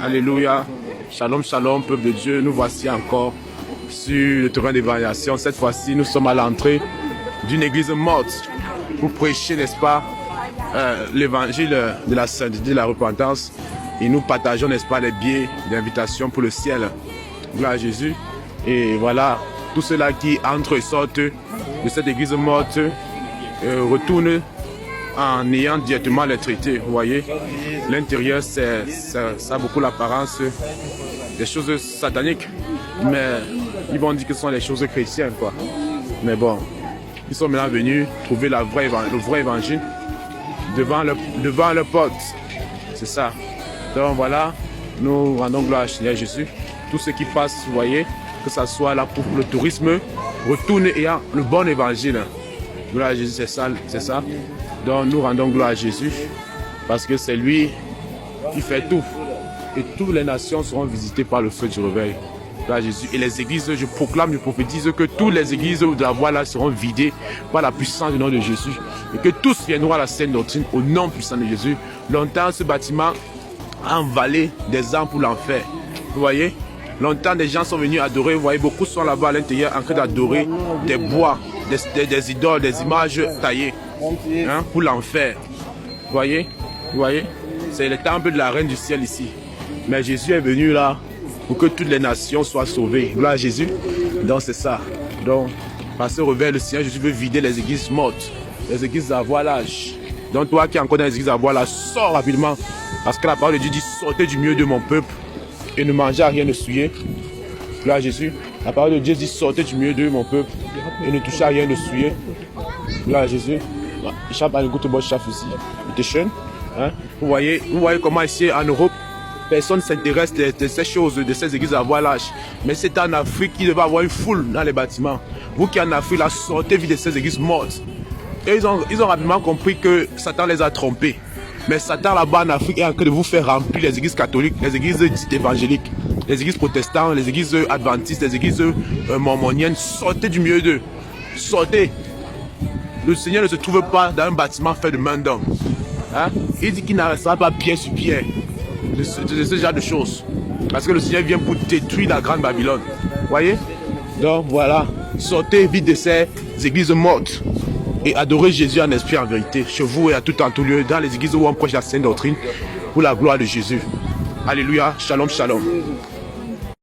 Alléluia. Shalom, shalom, peuple de Dieu. Nous voici encore sur le terrain d'évangélisation. Cette fois-ci, nous sommes à l'entrée d'une église morte pour prêcher, n'est-ce pas, l'évangile de la sainteté, de la repentance. Et nous partageons, n'est-ce pas, les billets d'invitation pour le ciel. Gloire à Jésus. Et voilà, tous ceux-là qui entrent et sortent de cette église morte retournent en ayant directement les traités. Vous voyez, l'intérieur, ça a beaucoup l'apparence des choses sataniques, mais ils vont dire que ce sont des choses chrétiennes, quoi. Mais bon, ils sont maintenant venus trouver le vrai évangile devant leur porte. C'est ça. Donc voilà, nous rendons gloire à Seigneur Jésus. Tous ceux qui passent, vous voyez, que ce soit là pour le tourisme, retournent ayant le bon évangile. Gloire à Jésus, c'est ça. Donc nous rendons gloire à Jésus parce que c'est lui qui fait tout. Et toutes les nations seront visitées par le feu du réveil. Gloire à Jésus. Et les églises, je proclame, je prophétise que toutes les églises de la voie là seront vidées par la puissance du nom de Jésus. Et que tous viendront à la sainte doctrine au nom puissant de Jésus. Longtemps, ce bâtiment a envalé des âmes pour l'enfer. Vous voyez? Longtemps, des gens sont venus adorer. Vous voyez, beaucoup sont là-bas à l'intérieur en train d'adorer des bois, des idoles, des images taillées, hein, pour l'enfer. Vous voyez? Vous voyez? C'est le temple de la reine du ciel ici. Mais Jésus est venu là pour que toutes les nations soient sauvées. Gloire à Jésus. Donc c'est ça. Donc, par ce réveil, le Seigneur Jésus veut vider les églises mortes, les églises à voilage. Donc toi qui es encore dans les églises à voilage, sors rapidement. Parce que la parole de Dieu dit, sortez du milieu de mon peuple et ne mangez à rien de souillé. Gloire à Jésus. La parole de Dieu dit, sortez du milieu de mon peuple et ne touchez à rien de souillé. Gloire à Jésus. Ich habe eine gute Botschaft für Sie. Bitte schön. Hein? Vous voyez comment ici en Europe, personne ne s'intéresse de ces choses, de ces églises à voilage. Mais c'est en Afrique qu'il devait y avoir une foule dans les bâtiments. Vous qui en Afrique, là, sortez vite de ces églises mortes. Et ils ont rapidement compris que Satan les a trompés. Mais Satan là-bas en Afrique est en train de vous faire remplir les églises catholiques, les églises dites évangéliques, les églises protestantes, les églises adventistes, les églises mormoniennes. Sortez du milieu d'eux. Sortez. Le Seigneur ne se trouve pas dans un bâtiment fait de main d'homme. Hein? Il dit qu'il n'arrêtera pas pierre sur pierre de ce genre de choses. Parce que le Seigneur vient pour détruire la grande Babylone. Voyez? Donc voilà, sortez vite de ces églises mortes et adorez Jésus en esprit et en vérité, chez vous et à tout en tout lieu, dans les églises où on prêche la sainte doctrine, pour la gloire de Jésus. Alléluia, shalom, shalom.